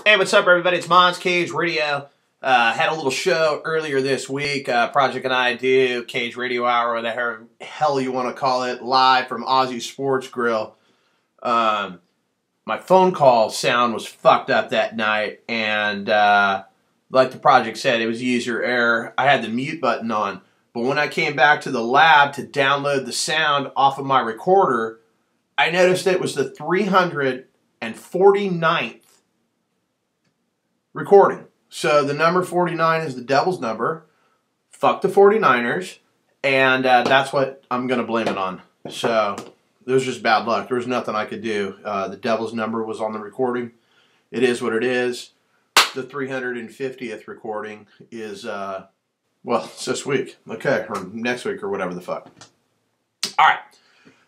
Hey, what's up, everybody? It's Mons Cage Radio. Had a little show earlier this week. Project and I do Cage Radio Hour, whatever the hell you want to call it, live from Aussie Sports Grill. My phone call sound was fucked up that night, and like the project said, it was user error. I had the mute button on, but when I came back to the lab to download the sound off of my recorder, I noticed it was the 349th recording. So the number 49 is the devil's number. Fuck the 49ers. And that's what I'm going to blame it on. So it was just bad luck. There was nothing I could do. The devil's number was on the recording. It is what it is. The 350th recording is, well, it's this week. Okay, or next week or whatever the fuck. All right,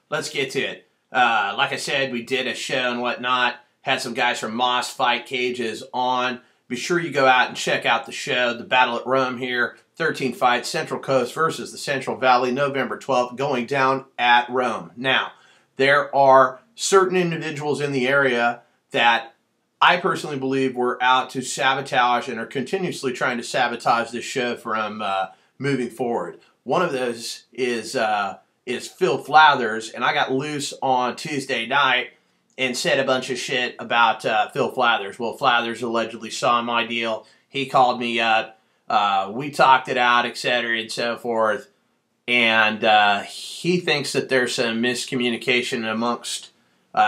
let's get to it. Like I said, we did a show and whatnot. Had some guys from Moss Fight Cages on. Be sure you go out and check out the show, the Battle at Rome here, 13 fights, Central Coast versus the Central Valley, November 12th, going down at Rome. Now, there are certain individuals in the area that I personally believe were out to sabotage and are continuously trying to sabotage this show from moving forward. One of those is Phil Flathers, and I got loose on Tuesday night and said a bunch of shit about Phil Flathers. Well, Flathers allegedly saw my deal. He called me up. We talked it out, etc., and so forth. And he thinks that there's some miscommunication amongst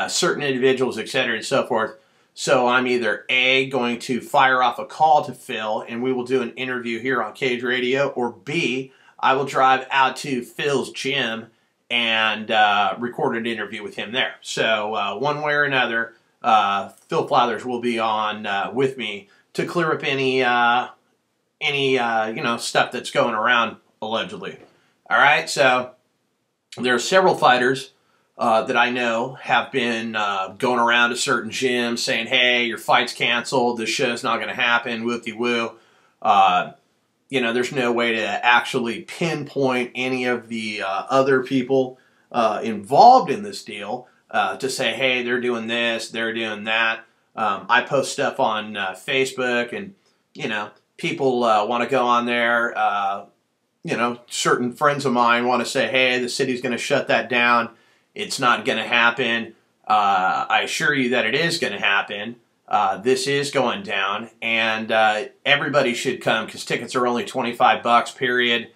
certain individuals, etc., and so forth. So I'm either A, going to fire off a call to Phil, and we will do an interview here on Cage Radio, or B, I will drive out to Phil's gym and record an interview with him there. So one way or another, Phil Flathers will be on with me to clear up any stuff that's going around allegedly. All right, so there are several fighters that I know have been going around to certain gyms saying, "Hey, your fight's canceled. This show's not going to happen." Whoopty-woo. There's no way to actually pinpoint any of the other people involved in this deal to say, hey, they're doing this, they're doing that. I post stuff on Facebook, and, people want to go on there. Certain friends of mine want to say, hey, the city's going to shut that down. It's not going to happen. I assure you that it is going to happen. This is going down, and everybody should come because tickets are only $25, period,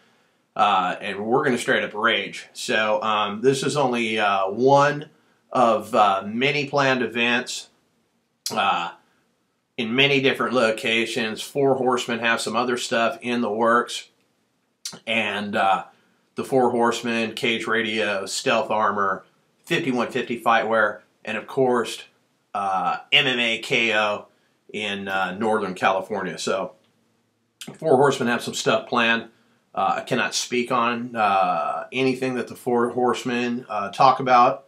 and we're going to straight up rage. So this is only one of many planned events in many different locations. Four Horsemen have some other stuff in the works, and the Four Horsemen, Cage Radio, Stealth Armor, 5150 Fightwear, and of course MMA KO in Northern California. So Four Horsemen have some stuff planned. I cannot speak on anything that the Four Horsemen talk about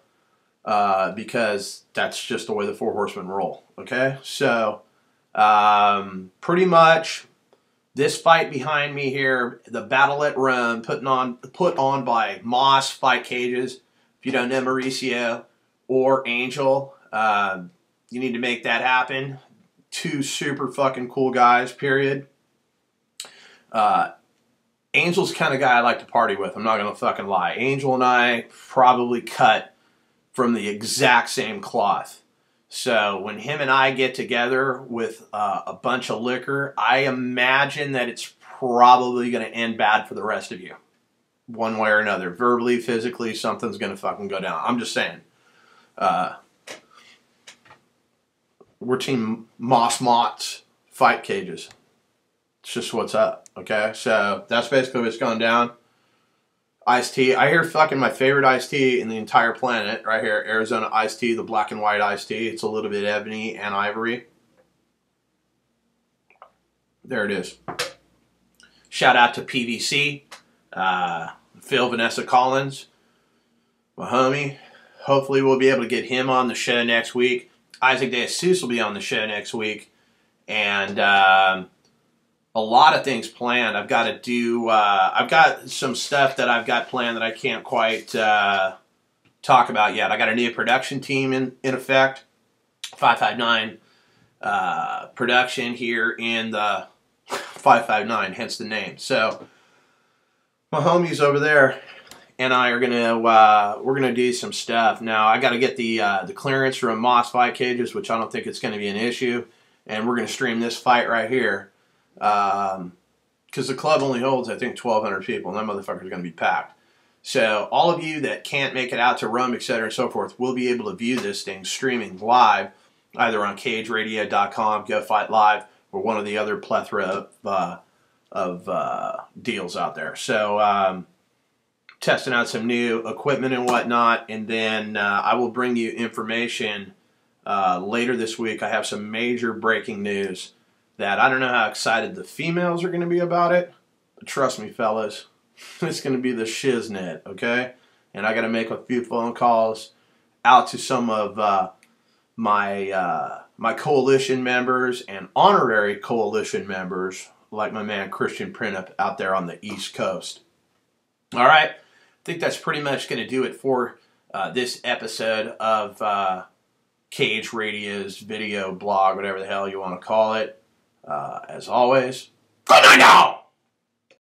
because that's just the way the Four Horsemen roll. Okay, so pretty much this fight behind me here, the Battle at Rome, put on by Moss Fight Cages. If you don't know Mauricio or Angel, you need to make that happen. Two super fucking cool guys, period. Angel's the kind of guy I like to party with. I'm not going to fucking lie. Angel and I probably cut from the exact same cloth. So when him and I get together with a bunch of liquor, I imagine that it's probably going to end bad for the rest of you. One way or another. Verbally, physically, something's going to fucking go down. I'm just saying. We're Team Moss Mott's Fight Cages. It's just what's up, okay? So that's basically what's going down. Iced tea. I hear fucking my favorite iced tea in the entire planet right here. Arizona iced tea, the black and white iced tea. It's a little bit ebony and ivory. There it is. Shout out to PVC. Phil Vanessa Collins, my homie. Hopefully we'll be able to get him on the show next week. Isaac De Jesus will be on the show next week. And a lot of things planned. I've got to do, I've got some stuff that I've got planned that I can't quite talk about yet. I got a new production team in effect. 559 production here in the 559, hence the name. So my homies over there and I are we're gonna do some stuff. Now I got to get the clearance from Moss fight cages, which I don't think it's going to be an issue, and we're gonna stream this fight right here because the club only holds, I think, 1,200 people, and that motherfucker's gonna be packed. So all of you that can't make it out to Rome, etc., and so forth, will be able to view this thing streaming live, either on cageradio.com, Go Fight Live, or one of the other plethora of deals out there. So testing out some new equipment and whatnot, and then I will bring you information later this week. I have some major breaking news that I don't know how excited the females are going to be about it, but trust me, fellas, it's going to be the shiznit, okay? And I got to make a few phone calls out to some of my coalition members and honorary coalition members, like my man Christian Printup out there on the East Coast. All right, I think that's pretty much going to do it for this episode of Cage Radio's video blog, whatever the hell you want to call it. As always, good night now!